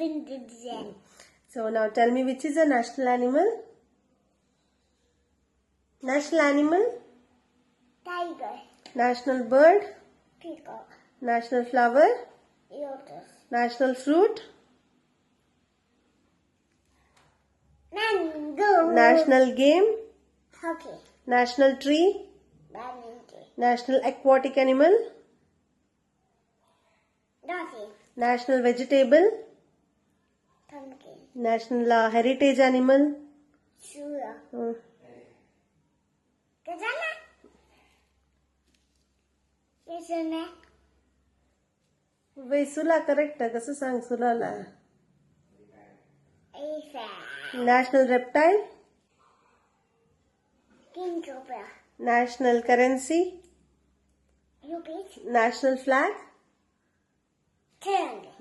Wind. So now tell me, which is a national animal? National animal? Tiger. National bird? Peacock. National flower? Lotus. National fruit? Mango. National game? Hockey. National tree? Badminton. National aquatic animal? Dolphin. National vegetable? Pumpkin. National heritage animal? Sura. Hmm. Gazala. Yesune. Vesula correct. कसं सांग सुलाला? Elephant. National reptile? King cobra. National currency? Rupees. National flag? Triangle.